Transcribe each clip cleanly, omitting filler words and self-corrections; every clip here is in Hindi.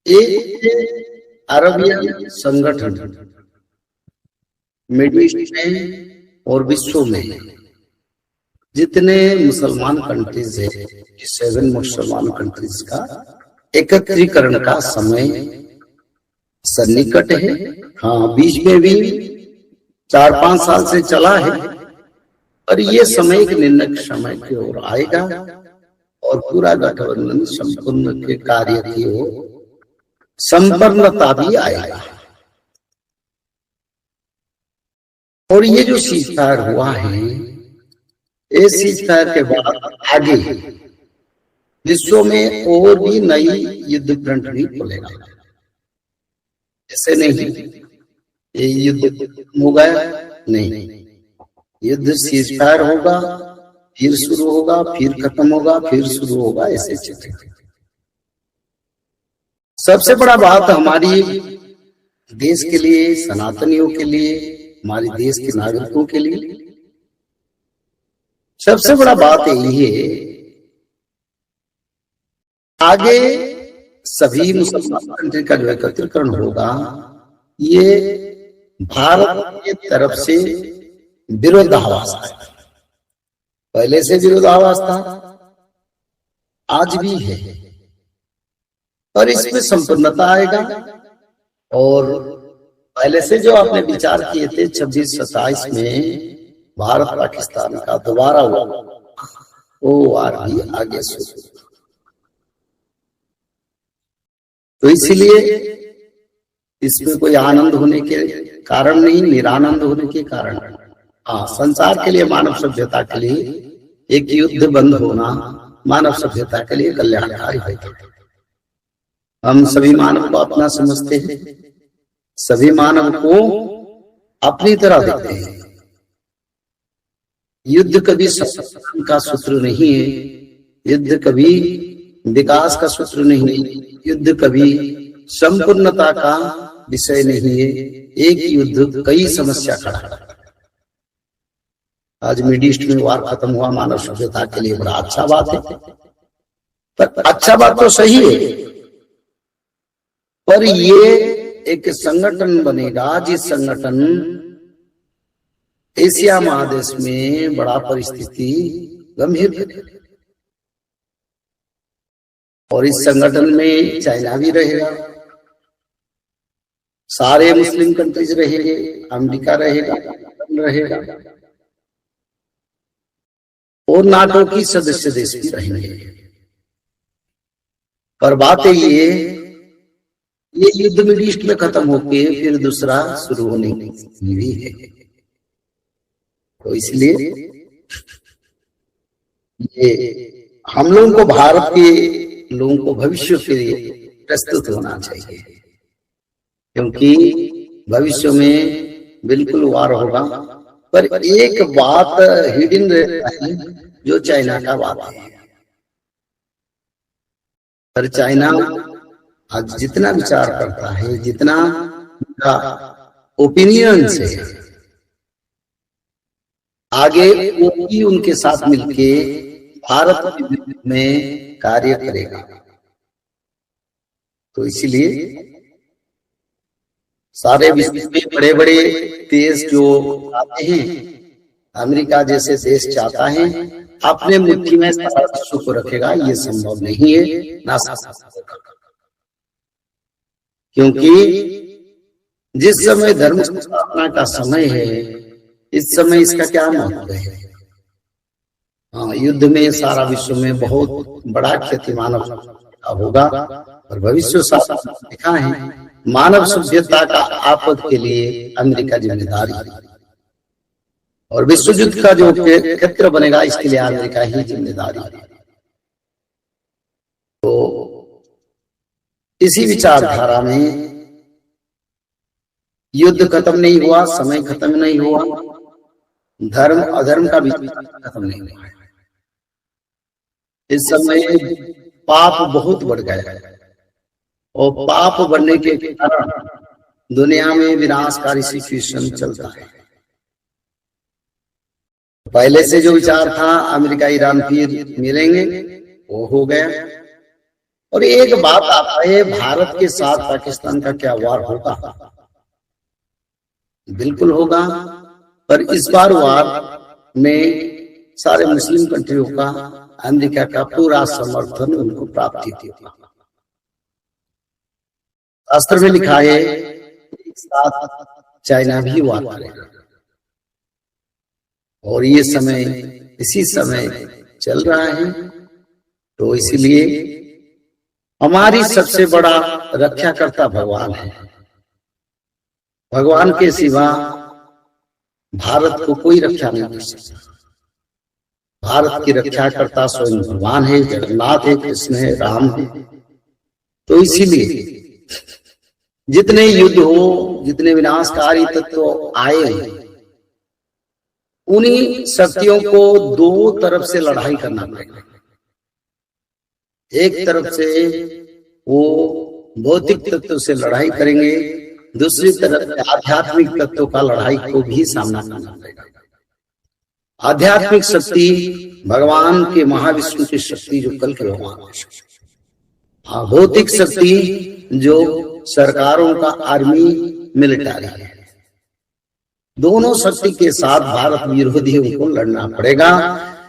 एक अरबियन संगठन मिडिल ईस्ट में और विश्व में जितने मुसलमान कंट्रीज है, 7 मुसलमान कंट्रीज का एकत्रीकरण का समय सन्निकट है। हाँ, बीच में भी 4-5 साल से चला है, और ये समय एक निर्णायक समय की ओर आएगा और पूरा गठबंधन संपूर्ण के कार्य की ओर संपन्नता भी आएगा। और ये जो सीजफायर हुआ है, इस सीजफायर के बाद आगे विश्व में और भी नई युद्ध फ्रंट भी खुलेगा। ऐसे नहीं ये युद्ध हो गया, नहीं, युद्ध सीजफायर होगा, फिर शुरू होगा, फिर खत्म होगा, फिर शुरू होगा, ऐसे चलेगा। सबसे बड़ा बात हमारी देश के लिए, सनातनियों के लिए, हमारे देश के नागरिकों के लिए सबसे बड़ा बात यही है, आगे सभी मुसलमान कंट्री का जो एकत्रीकरण होगा, ये भारत की तरफ से विरोधाभास है। पहले से विरोधाभास था, आज भी है, और इसमें संपूर्णता आएगा। और पहले से जो आपने विचार किए थे 26-27 में भारत पाकिस्तान का दोबारा हुआ, वो वार भी आगे शुरू। तो इसलिए इसमें कोई आनंद होने के कारण नहीं, निरानंद होने के कारण। हाँ, संसार के लिए, मानव सभ्यता के लिए एक युद्ध बंद होना मानव सभ्यता के लिए कल्याणकारी होगा। हम सभी मानव को अपना समझते हैं, सभी मानव को अपनी तरह देखते हैं। युद्ध कभी संघर्ष का सूत्र नहीं है, युद्ध कभी विकास का सूत्र नहीं है, युद्ध कभी संपूर्णता का विषय नहीं है। एक युद्ध कई समस्या खड़ा है। आज मिडिल ईस्ट में वार खत्म हुआ, मानव सभ्यता के लिए बड़ा अच्छा बात है। पर अच्छा बात तो सही है, पर ये एक संगठन बनेगा जिस संगठन एशिया महादेश में बड़ा परिस्थिति गंभीर करेगा। और इस संगठन में चाइना भी रहेगा, सारे मुस्लिम कंट्रीज रहेंगे, अमेरिका रहेगा और नाटो की सदस्य देश भी रहेंगे। पर बात ये युद्ध मिडिल ईस्ट में खत्म होके फिर दूसरा शुरू होने की भी है। तो इसलिए ये हम लोगों को, भारत के लोगों को भविष्य के लिए प्रस्तुत होना चाहिए, क्योंकि भविष्य में बिल्कुल वार होगा। पर एक बात हिडन रहता है, जो चाइना का बात है। पर चाइना आज जितना विचार करता है, जितना ओपिनियन से आगे वो भी उनके साथ मिलके भारत में कार्य करेगा। तो इसलिए सारे विश्व में बड़े बड़े देश जो आते हैं, अमेरिका जैसे देश चाहता है अपने मुट्ठी में सारा विश्व को रखेगा, ये संभव नहीं है, ना होगा। क्योंकि जिस समय धर्म स्थापना का समय है, इस समय इसका क्या महत्व है। हाँ, युद्ध में सारा विश्व में बहुत बड़ा क्षति मानव का होगा, और भविष्य शास्त्र लिखा है मानव सभ्यता का आपद के लिए अमेरिका जिम्मेदारी है, और विश्व युद्ध का जो क्षेत्र बनेगा इसके लिए अमेरिका ही जिम्मेदारी है। तो इसी विचारधारा में युद्ध खत्म नहीं हुआ, समय खत्म नहीं हुआ, धर्म अधर्म का भी खत्म नहीं हुआ। इस समय पाप बहुत बढ़ गया है, और पाप बढ़ने के कारण दुनिया में विनाशकारी सिचुएशन चलता है। पहले से जो विचार था अमेरिका ईरान फिर मिलेंगे, वो हो गया। और एक बात आता है, भारत के साथ पाकिस्तान का क्या वार होगा? बिल्कुल होगा, पर इस बार वार में सारे मुस्लिम कंट्रियों का, अमेरिका का पूरा समर्थन उनको प्राप्ति थी। शास्त्र में लिखा है एक साथ चाइना भी वार करेगा, और ये समय इसी समय चल रहा है। तो इसीलिए हमारी सबसे बड़ा रक्षाकर्ता भगवान है। भगवान के सिवा भारत को कोई रक्षा नहीं कर सकता। भारत की रक्षाकर्ता स्वयं भगवान है, जगन्नाथ है, कृष्ण है, राम है। तो इसीलिए जितने युद्ध हो, जितने विनाशकारी तत्व आए, उन्हीं शक्तियों को दो तरफ से लड़ाई करना पड़ेगा। एक तरफ से वो भौतिक तत्व से लड़ाई करेंगे, दूसरी तरफ आध्यात्मिक तत्वों का लड़ाई को भी सामना करना पड़ेगा। आध्यात्मिक शक्ति भगवान के महाविष्णु की शक्ति जो कल के भगवान, हाँ, भौतिक शक्ति जो सरकारों का आर्मी मिलिट्री है। दोनों शक्ति के साथ भारत विरोधियों को लड़ना पड़ेगा।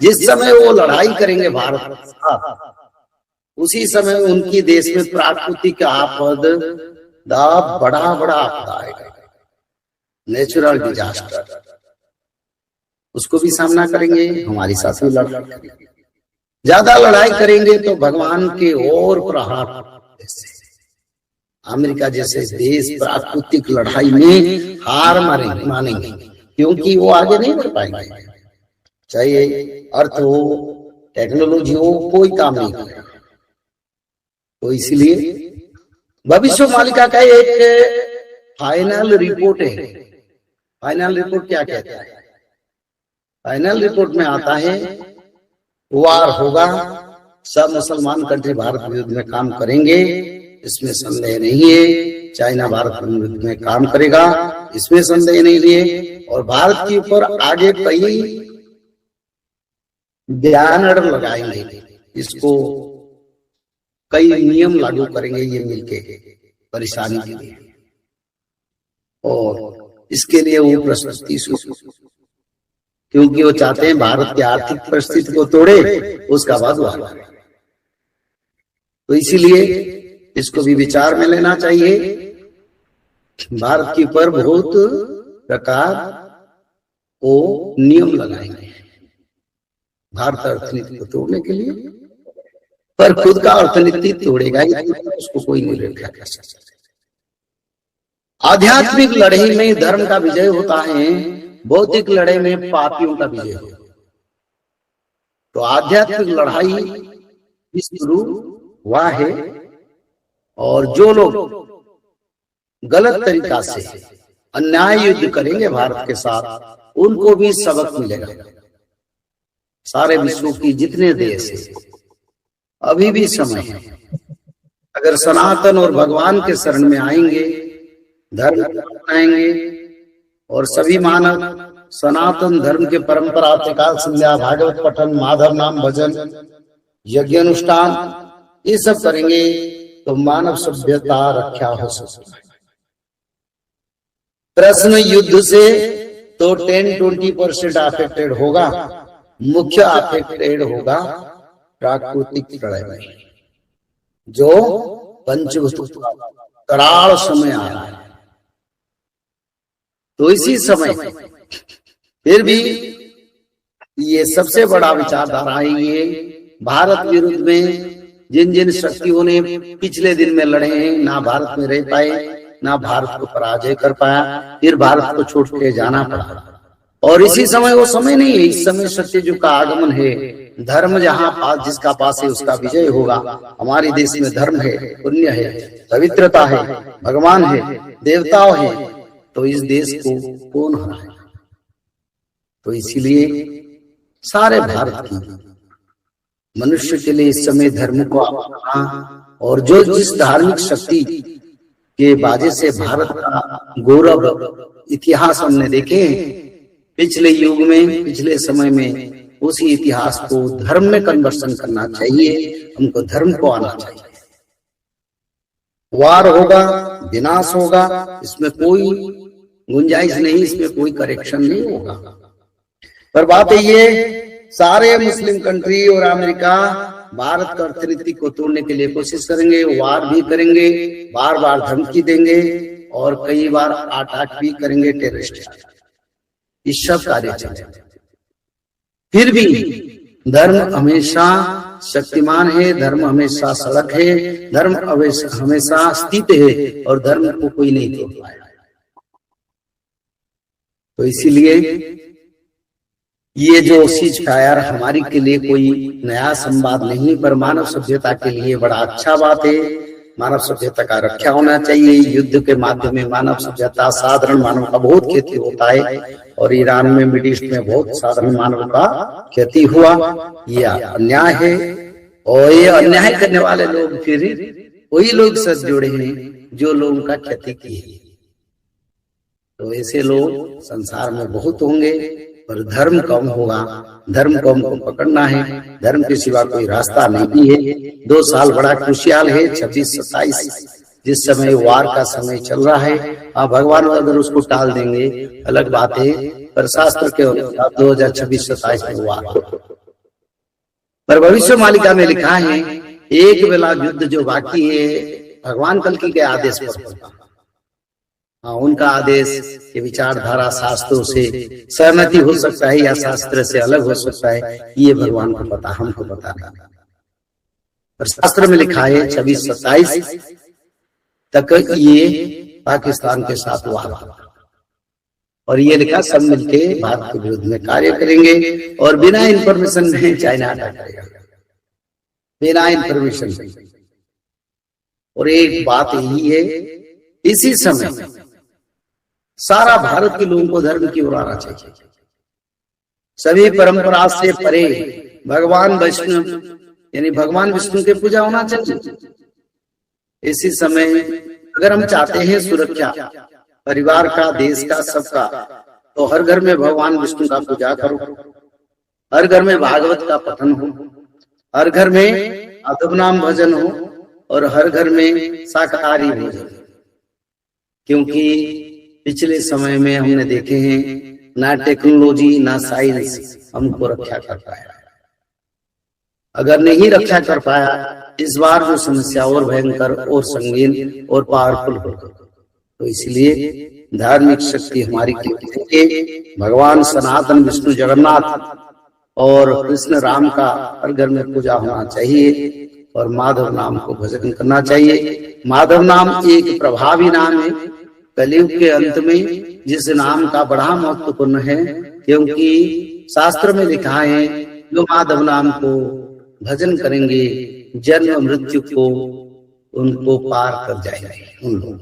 जिस समय वो लड़ाई करेंगे भारत के साथ, उसी समय उनकी देश में प्राकृतिक आपद बड़ा बड़ा आपदा आएगा, नेचुरल डिजास्टर, उसको भी सामना करेंगे, हमारी साथ भी लड़ाई करेंगे। ज्यादा लड़ाई करेंगे तो भगवान के और प्रहार, अमेरिका जैसे देश प्राकृतिक लड़ाई में हार मानेंगे, क्योंकि वो आगे नहीं बढ़ पाएंगे। चाहे अर्थ हो, टेक्नोलॉजी हो, कोई काम नहीं करेगा। तो इसलिए भविष्य मालिका का एक फाइनल रिपोर्ट है। फाइनल रिपोर्ट क्या कहता है? फाइनल रिपोर्ट में आता है वार होगा, सब मुसलमान कंट्री भारत विरुद्ध में काम करेंगे, इसमें संदेह नहीं है। चाइना भारत विरुद्ध में काम करेगा, इसमें संदेह नहीं है। और भारत के ऊपर आगे कई ध्यान लगाएंगे, इसको कई नियम लागू करेंगे ये मिलके परेशानी के लिए, और इसके लिए वो प्रस्तुति, क्योंकि वो चाहते हैं भारत की आर्थिक परिस्थिति को तोड़े, उसका बाद वार। तो इसीलिए इसको भी विचार में लेना चाहिए। भारत के ऊपर बहुत प्रकार वो नियम लगाएंगे भारत अर्थनीति को तोड़ने के लिए, पर खुद का अर्थनीति तोड़ेगा ही, उसको कोई नहीं रक्षा कर सकता। आध्यात्मिक लड़ाई में धर्म का विजय होता है, भौतिक लड़ाई में पापियों का विजय होता है। तो आध्यात्मिक लड़ाई शुरू हुआ है, और जो लोग गलत तरीका से अन्याय युद्ध करेंगे भारत के साथ, उनको भी सबक मिलेगा। सारे विश्व की जितने देश है, अभी भी समय है। अगर सनातन और भगवान के शरण में आएंगे, धर्म अपनाएंगे, और सभी मानव सनातन धर्म के परंपरा, त्रिकाल संध्या, भागवत पठन, माधव नाम भजन, यज्ञ अनुष्ठान, ये सब करेंगे तो मानव सभ्यता रक्षा हो सकती है। प्रश्न युद्ध से तो 10-20% अफेक्टेड होगा, मुख्य अफेक्टेड होगा प्राकृतिक प्रलय में, जो पंचभूत कराल समय आ रहा है। तो इसी समय फिर भी ये सबसे बड़ा विचारधारा है, ये भारत विरुद्ध में जिन जिन शक्तियों ने पिछले दिन में लड़े हैं, ना भारत में रह पाए, ना भारत को पराजय कर पाया, फिर भारत को छोड़ के जाना पड़ा। और इसी समय वो समय नहीं है, इस समय सत्ययुग का आगमन है। धर्म जहाँ पास, जिसका पास है उसका विजय होगा। हमारे देश में धर्म है, पुण्य है, पवित्रता है, भगवान है, देवताओं है, तो इस देश को कौन हराएगा? तो इसीलिए सारे भारत की मनुष्य के लिए इस समय धर्म को अपनाना, और जो जिस धार्मिक शक्ति के बाजे से भारत का गौरव इतिहास हमने देखे पिछले युग में, पिछले समय में, उसी इतिहास को धर्म में कन्वर्सन करना चाहिए। हमको धर्म को आना चाहिए। वार होगा, विनाश होगा, इसमें कोई गुंजाइश नहीं, इसमें कोई करेक्शन नहीं होगा। पर बात ये, सारे मुस्लिम कंट्री और अमेरिका भारत का अर्थनीति को तोड़ने के लिए कोशिश करेंगे, वार भी करेंगे, बार बार धमकी देंगे और कई बार अटैक भी करेंगे, टेररिस्ट। इस सब कार्य चलेंगे। फिर भी धर्म हमेशा शक्तिमान है, धर्म हमेशा सड़क है, धर्म हमेशा स्थित है और धर्म को कोई नहीं तोड़ पाएगा। तो इसीलिए ये जो सीज फायर हमारी के लिए कोई नया संवाद नहीं, पर मानव सभ्यता के लिए बड़ा अच्छा बात है। मानव सभ्यता का रक्षा होना चाहिए। युद्ध के माध्यम में मानव सभ्यता, साधारण मानव का बहुत क्षति होता है और ईरान में, मिडिल ईस्ट में बहुत साधारण मानव का क्षति हुआ। यह अन्याय है और ये अन्याय करने वाले लोग फिर वही लोग साथ जुड़े हैं जो लोगों का क्षति किए। तो ऐसे लोग संसार में बहुत होंगे, पर धर्म कम होगा। धर्म को हमको पकड़ना है, धर्म के सिवा कोई रास्ता नहीं है। 2 साल बड़ा क्रुशियल है, 26-27 जिस समय वार का समय चल रहा है। भगवान अगर उसको टाल देंगे अलग बात है, पर शास्त्र के अनुसार 2026-27 में वार। पर भविष्य मालिका में लिखा है एक बेला युद्ध जो बाकी है भगवान कल्कि के आदेश पर होगा। उनका आदेश के विचारधारा शास्त्रों से सहमति हो सकता है या शास्त्र से अलग हो सकता है, ये भगवान को पता, हमको पता नहीं। पर शास्त्र में लिखा है 26-27 तक ये पाकिस्तान के साथ वार और ये लिखा सब मिलके भारत के विरुद्ध में कार्य करेंगे और बिना इंफॉर्मेशन में चाइना अटैक करेगा, बिना इंफॉर्मेशन। और एक बात यही है, इसी समय सारा भारत के लोगों को धर्म की ओर आना चाहिए। सभी परंपरा से परे भगवान विष्णु यानी भगवान विष्णु की पूजा होना चाहिए। इसी समय अगर हम चाहते हैं सुरक्षा परिवार का, देश का, सबका, तो हर घर में भगवान विष्णु का पूजा करो, हर घर में भागवत का पठन हो, हर घर में माधव नाम भजन हो और हर घर में शाकाहारी भोजन। क्योंकि पिछले समय में हमने देखे हैं ना टेक्नोलॉजी ना साइंस हमको रक्षा कर पाया। अगर नहीं रक्षा कर पाया, इस बार जो समस्या और भयंकर और संगीन और पावरफुल होगा। तो इसलिए धार्मिक शक्ति हमारी भगवान सनातन विष्णु जगन्नाथ और कृष्ण राम का हर घर में पूजा होना चाहिए और माधव नाम को भजन करना चाहिए। माधव नाम एक प्रभावी नाम है कलयुग के अंत में, जिस नाम का बड़ा महत्वपूर्ण है, क्योंकि शास्त्र में लिखा है जो माधव नाम को भजन करेंगे जन्म मृत्यु को उनको पार कर जाएंगे। उन लोगों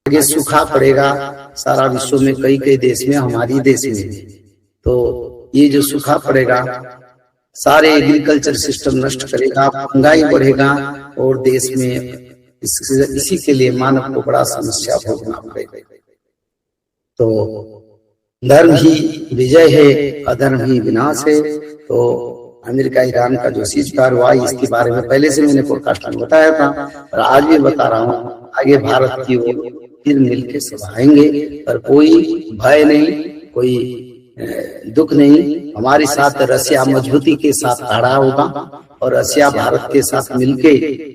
आगे सूखा पड़ेगा सारा विश्व में, कई कई देश में, हमारी देश में। तो ये जो सूखा पड़ेगा सारे एग्रीकल्चर सिस्टम नष्ट करेगा, महंगाई बढ़ेगा और देश में इसी के लिए मानव को बड़ा समस्या भोगना पड़ेगा। तो धर्म ही विजय है, अधर्म ही विनाश है। तो अमेरिका ईरान का जो सीज फायर हुआ, इसके बारे में पहले से मैंने पॉडकास्ट में बताया था और आज भी बता रहा हूँ। आगे भारत की ओर फिर मिलकर सब आएंगे, पर कोई भय नहीं, कोई दुख नहीं। हमारे साथ रसिया मजबूती के साथ खड़ा होगा और रसिया भारत के साथ मिलके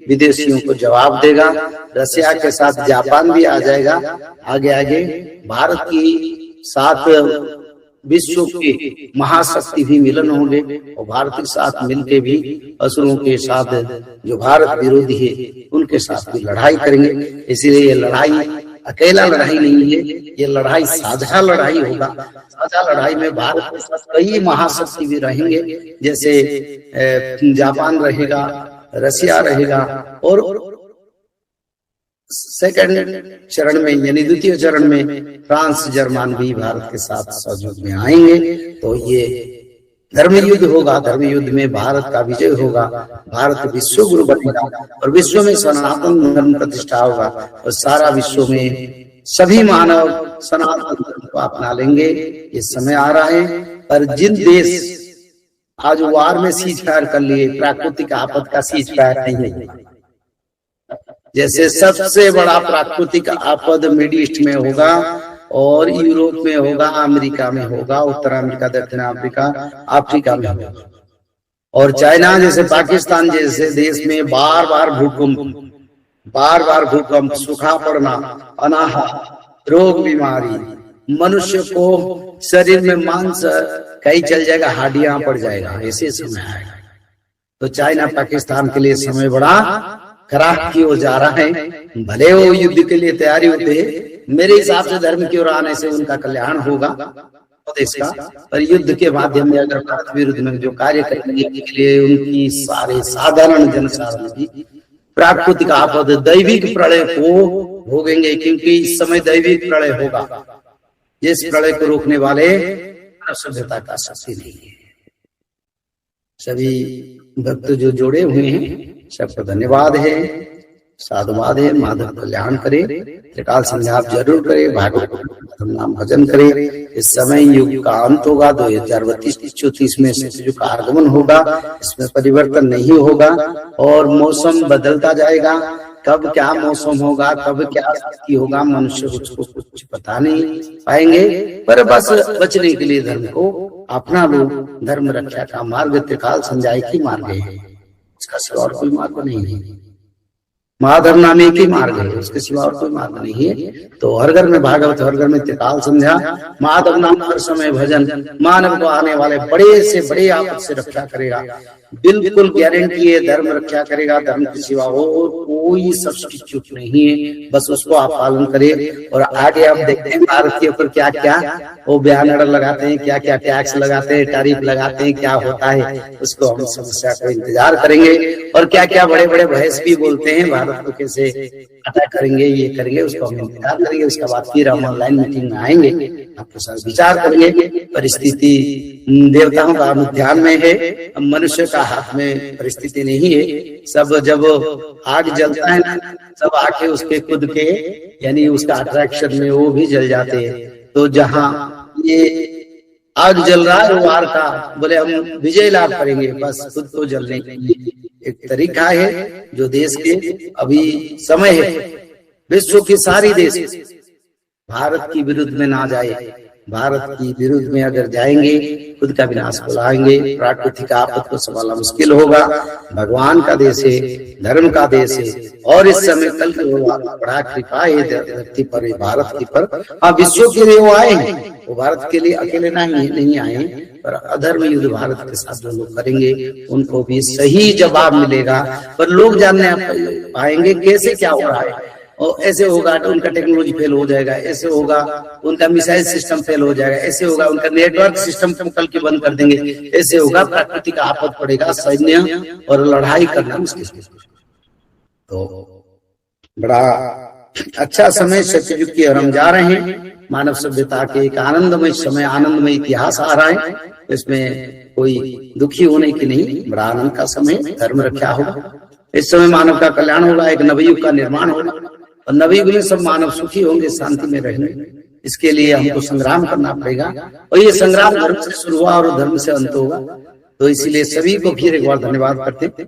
विदेशियों को जवाब देगा। रसिया के साथ जापान भी आ जाएगा। आगे आगे भारत की साथ विश्व के महाशक्ति भी मिलन होंगे और भारत के साथ मिलके भी असुरों के साथ जो भारत विरोधी है उनके साथ भी लड़ाई करेंगे। इसीलिए ये लड़ाई अकेला लड़ाई नहीं है, ये लड़ाई साझा लड़ाई होगा। साझा लड़ाई में भारत के साथ कई महाशक्ति भी रहेंगे, जैसे जापान रहेगा, रसिया रहेगा और सेकंड चरण में यानी द्वितीय चरण में फ्रांस, जर्मन भी भारत के साथ सहयोग में आएंगे। तो ये धर्म युद्ध होगा। धर्म युद्ध में भारत का विजय होगा, भारत विश्व गुरु बनेगा और विश्व में सनातन धर्म प्रतिष्ठा होगा और सारा विश्व में सभी मानव सनातन धर्म को अपना लेंगे। ये समय आ रहा है। पर जिन देश आज वार में सीज फायर कर लिए, प्राकृतिक आपदा का सीज फायर नहीं है, जैसे सबसे बड़ा प्राकृतिक आपद मिडिल ईस्ट में होगा और यूरोप में होगा, अमेरिका में होगा, उत्तर अमेरिका, दक्षिण अफ्रीका, अफ्रीका में होगा। और चाइना जैसे पाकिस्तान जैसे देश में बार बार भूकंप, सूखा पड़ना, अनाहत, रोग, बीमारी, मनुष्य को शरीर में मांस कहीं चल जाएगा, हड्डियां पड़ जाएगा, ऐसे समय आएगा। तो चाइना पाकिस्तान के लिए समय बड़ा खराब की ओर जा रहा है। भले वो युद्ध के लिए तैयारी होते हैं, मेरे हिसाब से धर्म की ओर आने से उनका कल्याण होगा देश का। पर युद्ध के माध्यम में अगर भारत विरुद्ध में जो कार्य करेंगे के लिए उनकी सारे साधारण जनसाधारण की प्राकृतिक आपद, दैविक प्रलय को भोगेंगे, क्योंकि इस समय दैविक प्रलय होगा। जिस प्रलय को रोकने वाले सभ्यता का शक्ति नहीं है। सभी भक्त जो जुड़े हुए हैं सबको धन्यवाद है, साधुवाद है। माधव कल्याण करे, त्रिकाल संध्या आप जरूर करे, भागवत नाम भजन करे। इस समय युग का अंत होगा, 2032-34 में सतयुग का आगमन होगा, इसमें परिवर्तन नहीं होगा और मौसम बदलता जाएगा। कब क्या मौसम होगा, कब क्या स्थिति होगा, मनुष्य उसको कुछ पता नहीं पाएंगे। पर बस बचने के लिए धर्म को अपना लो। धर्म रक्षा का मार्ग त्रिकाल संध्या ही मार्ग है, इसका सिवा और कोई मार्ग नहीं है। महाधर्म नाम एक ही मार्ग है, उसके सिवा और कोई मार्ग नहीं है। तो हर घर में भागवत, हर घर में त्रिकाल संध्या, माधव नाम हर समय भजन मानव को आने वाले बड़े से बड़े आपद से रक्षा करेगा। बिल्कुल गारंटी है, धर्म रक्षा करेगा। धर्म के सिवा और कोई सब्स्टिट्यूट नहीं है, बस उसको आप पालन करें। और आगे आप देखते हैं भारत के ऊपर क्या क्या वो बयान लगाते हैं, क्या क्या टैक्स लगाते हैं, टैरिफ लगाते हैं, क्या होता है उसको हम समस्या को इंतजार करेंगे। और क्या क्या बड़े बड़े बहस भी बोलते हैं, भारत को कैसे अटैक करेंगे, ये करेंगे, उसको हम इंतजार करेंगे। उसके बाद फिर हम ऑनलाइन मीटिंग में आएंगे, आपके साथ विचार करेंगे। परिस्थिति देवताओं का अनुध्यान में है, मनुष्य का हाथ में परिस्थिति नहीं है। सब जब आग जलता है ना, सब आके उसके खुद के यानी उसका अट्रैक्शन में वो भी जल जाते हैं। तो जहाँ ये आग जल रहा है वो आग का बोले हम विजय लाभ करेंगे, बस खुद को जलने के लिए एक तरीका है जो देश के अभी समय है। विश्व की सारी देश भारत की विरुद्ध में ना जाए, भारत की विरुद्ध में अगर जाएंगे खुद का विनाश को लाएंगे। प्राकृतिक आपद को संभालना मुश्किल होगा। भगवान का देश है, धर्म का देश है और इस समय कल के बड़ा कृपा है धरती पर, भारत की पर। हाँ, विश्व के लिए वो आए हैं, वो भारत के लिए अकेले नहीं आए, पर अधर्म युद्ध भारत के साथ जो लोग करेंगे उनको भी सही जवाब मिलेगा। पर लोग जानने पाएंगे कैसे क्या हो रहा है। और ऐसे होगा तो उनका टेक्नोलॉजी फेल हो जाएगा, ऐसे होगा उनका मिसाइल सिस्टम फेल हो जाएगा, ऐसे होगा उनका नेटवर्क सिस्टम कल के बंद कर देंगे, ऐसे होगा प्राकृतिक आपद पड़ेगा, सैन्य और लड़ाई करना मुश्किल। तो बड़ा अच्छा समय सतयुग की ओर हम जा रहे हैं। मानव सभ्यता के एक आनंदमय समय, आनंदमय इतिहास आ रहा है, इसमें कोई दुखी होने की नहीं, बड़ा आनंद का समय। धर्म रक्षा होगा, इस समय मानव का कल्याण होगा, एक नवयुग का निर्माण होगा और नवयुग में सब मानव सुखी होंगे, शांति में रहेंगे। इसके लिए हमको संग्राम करना पड़ेगा और ये संग्राम धर्म से शुरू हुआ और धर्म से अंत होगा। तो इसीलिए सभी को फिर एक बार धन्यवाद करते हैं।